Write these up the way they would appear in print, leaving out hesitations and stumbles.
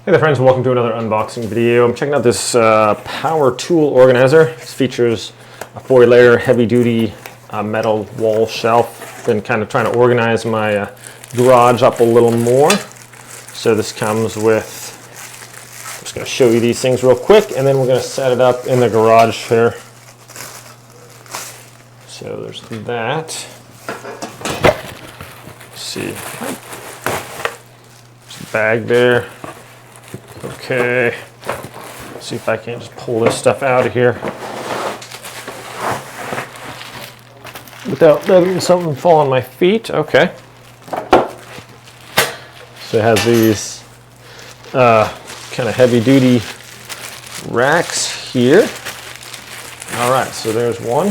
Hey there friends, welcome to another unboxing video. I'm checking out this power tool organizer. This features a 4-layer heavy duty metal wall shelf. Been kind of trying to organize my garage up a little more. So this comes with, I'm just going to show you these things real quick and then we're going to set it up in the garage here. So there's that. Let's see, there's a bag there. Okay, let's see if I can just pull this stuff out of here without letting something fall on my feet. Okay. So it has these kind of heavy duty racks here. All right, so there's one.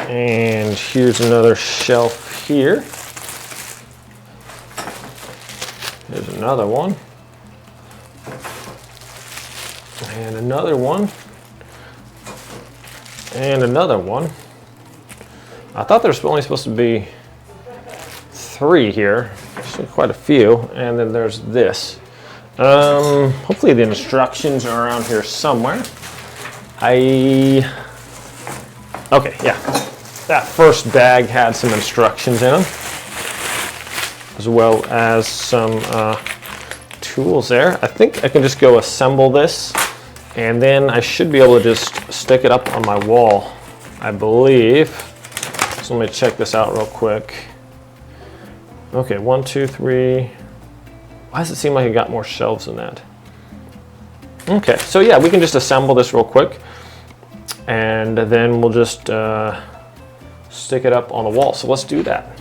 And here's another shelf here. There's another one. And another one. And another one. I thought there's only supposed to be 3 here. Actually quite a few. And then there's this. Hopefully the instructions are around here somewhere. Okay, yeah. That first bag had some instructions in them, as well as some tools there. I think I can just go assemble this and then I should be able to just stick it up on my wall, I believe. So let me check this out real quick. Okay, 1, 2, 3. Why does it seem like it got more shelves than that? Okay, so yeah, we can just assemble this real quick and then we'll just stick it up on the wall. So let's do that.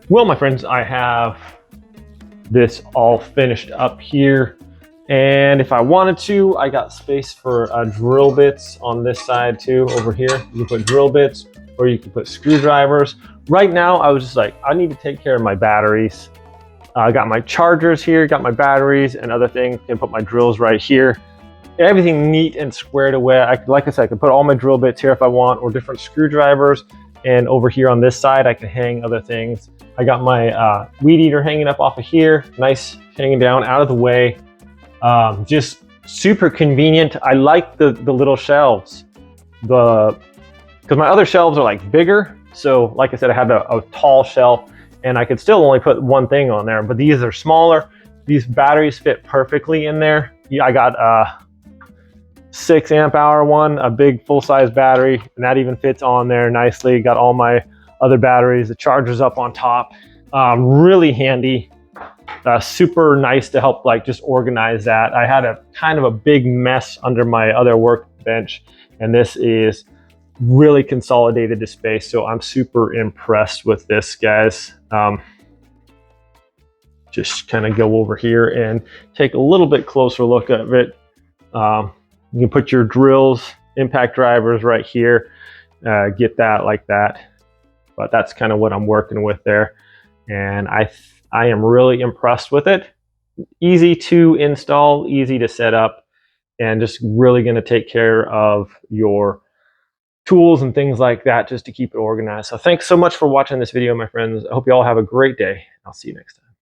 Well, my friends, I have this all finished up here. And if I wanted to, I got space for drill bits on this side too, over here. You can put drill bits or you can put screwdrivers. Right now, I was just like, I need to take care of my batteries. I got my chargers here, got my batteries and other things. I can put my drills right here. Everything neat and squared away. Like I said, I can put all my drill bits here if I want, or different screwdrivers. And over here on this side, I can hang other things. I got my weed eater hanging up off of here, nice hanging down out of the way. Just super convenient. I like the little shelves, because my other shelves are like bigger. So like I said, I had a tall shelf and I could still only put one thing on there, but these are smaller. These batteries fit perfectly in there. Yeah, I got a 6 amp hour one, a big full-size battery, and that even fits on there nicely. Got all my other batteries, the charger's up on top. Really handy, super nice to help like just organize that. I had a kind of a big mess under my other workbench, and this is really consolidated the space. So I'm super impressed with this, guys. Just kind of go over here and take a little bit closer look at it. You can put your drills, impact drivers right here, get that like that. But that's kind of what I'm working with there. And I am really impressed with it. Easy to install, easy to set up, and just really going to take care of your tools and things like that just to keep it organized. So thanks so much for watching this video, my friends. I hope you all have a great day. I'll see you next time.